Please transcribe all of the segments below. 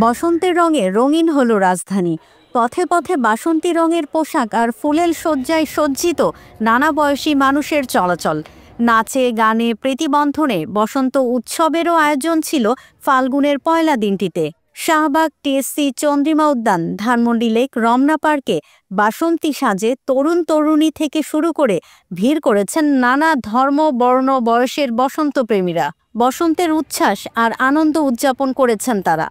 বসন্তের রঙে রঙিন হলো রাজধানী। পথে পথে বাসন্তী রঙের পোশাক আর ফুলেল সজ্জায় সজ্জিত নানা বয়সী মানুষের চলাচল। নাচে গানে প্রীতিবন্ধনে বসন্ত উৎসবেরও আয়োজন ছিল ফাল্গুনের পয়লা দিনটিতে। শাহবাগ, টিএসসি, চন্দ্রিমা উদ্যান, ধানমন্ডি লেক, রমনা পার্কে বাসন্তী সাজে তরুণ তরুণী থেকে শুরু করে ভিড় করেছেন নানা ধর্ম বর্ণ বয়সের বসন্তপ্রেমীরা। বসন্তের উচ্ছ্বাস আর আনন্দ উদযাপন করেছেন তারা।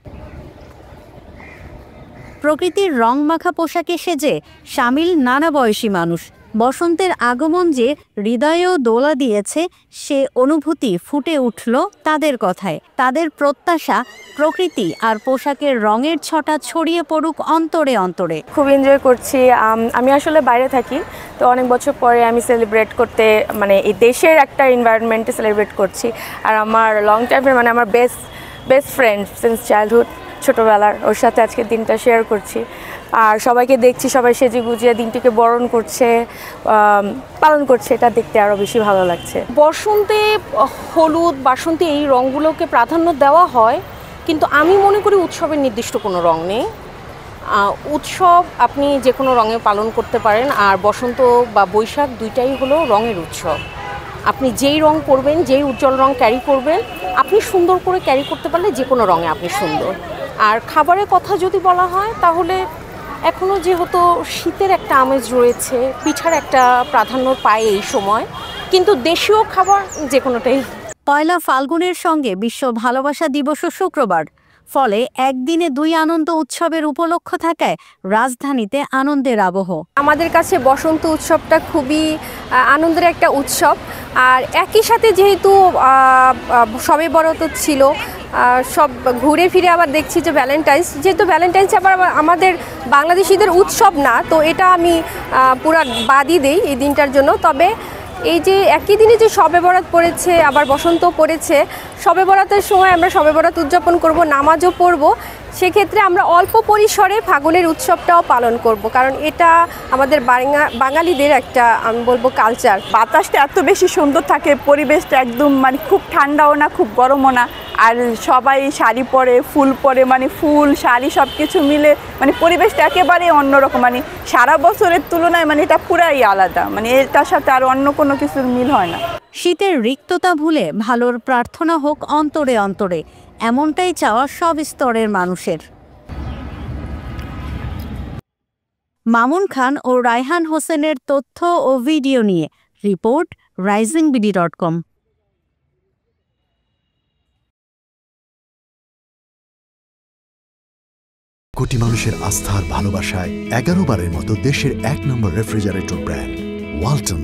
প্রকৃতির রংমাখা পোশাকে সেজে সামিল নানা বয়সী মানুষ। বসন্তের আগমন যে হৃদয়েও দোলা দিয়েছে, সে অনুভূতি ফুটে উঠল তাদের কথায়। তাদের প্রত্যাশা প্রকৃতি আর পোশাকের রঙের ছটা ছড়িয়ে পড়ুক অন্তরে অন্তরে। খুব এনজয় করছি। আমি আসলে বাইরে থাকি, তো অনেক বছর পরে আমি সেলিব্রেট করতে এই দেশের একটা এনভায়রনমেন্টে সেলিব্রেট করছি। আর আমার লং টাইমের আমার বেস্ট ফ্রেন্ড সিন্স চাইল্ডহুড, ছোটোবেলার, ওর সাথে আজকে দিনটা শেয়ার করছি। আর সবাইকে দেখছি সবাই সেজে গুজিয়ে দিনটিকে বরণ করছে, পালন করছে। এটা দেখতে আরও বেশি ভালো লাগছে। বসন্তে হলুদ, বাসন্তী এই রঙগুলোকে প্রাধান্য দেওয়া হয়, কিন্তু আমি মনে করি উৎসবের নির্দিষ্ট কোনো রঙ নেই। উৎসব আপনি যে কোনো রঙে পালন করতে পারেন, আর বসন্ত বা বৈশাখ দুইটাই হলো রঙের উৎসব। আপনি যেই রং করবেন, যেই উজ্জ্বল রং ক্যারি করবেন, আপনি সুন্দর করে ক্যারি করতে পারলে যে কোনো রঙে আপনি সুন্দর। আর খাবারের কথা যদি বলা হয়, তাহলে এখনও যেহেতু শীতের একটা আমেজ রয়েছে, পিঠার একটা প্রাধান্য পায় এই সময়, কিন্তু দেশীয় খাবার যে কোনোটাই। পয়লা ফাল্গুনের সঙ্গে বিশ্ব ভালোবাসা দিবসও শুক্রবার, ফলে একদিনে দুই আনন্দ উৎসবের উপলক্ষ থাকায় রাজধানীতে আনন্দের আবহ। আমাদের কাছে বসন্ত উৎসবটা খুবই আনন্দের একটা উৎসব। আর একই সাথে যেহেতু শবে বরাত ছিল, সব ঘুরে ফিরে আবার দেখছি যে যেহেতু ভ্যালেন্টাইন্স আবার আমাদের বাংলাদেশিদের উৎসব না, তো এটা আমি পুরা বাদই দেই এই দিনটার জন্য। তবে এই যে একই দিনে যে শবে বরাত পড়েছে, আবার বসন্ত পড়েছে, শবে বরাতের সময় আমরা শবে বরাত উদযাপন করব, নামাজও পড়ব। সেক্ষেত্রে আমরা অল্প পরিসরে ফাল্গুনের উৎসবটাও পালন করব, কারণ এটা আমাদের বাঙালিদের একটা, আমি বলবো, কালচার। বাতাসটা এত বেশি সুন্দর থাকে, পরিবেশটা একদম খুব ঠান্ডাও না, খুব গরমও না। আর সবাই শাড়ি পরে, ফুল পরে, ফুল শাড়ি সব কিছু মিলে পরিবেশটা একেবারে অন্যরকম। সারা বছরের তুলনায় এটা পুরাই আলাদা। এটার সাথে আর অন্য কোনো কিছুর মিল হয় না। শীতের রিক্ততা ভুলে ভালোর প্রার্থনা হোক অন্তরে অন্তরে, এমনটাই চাওয়া সব স্তরের মানুষের। মামুন খান ও রায়হান হোসেনের তথ্য ও ভিডিও নিয়ে রিপোর্ট risingBD.com। কোটি মানুষের আস্থার ভালোবাসায় 11 বারের মতো দেশের 1 নম্বর রেফ্রিজারেটর ব্র্যান্ড ওয়ালটন।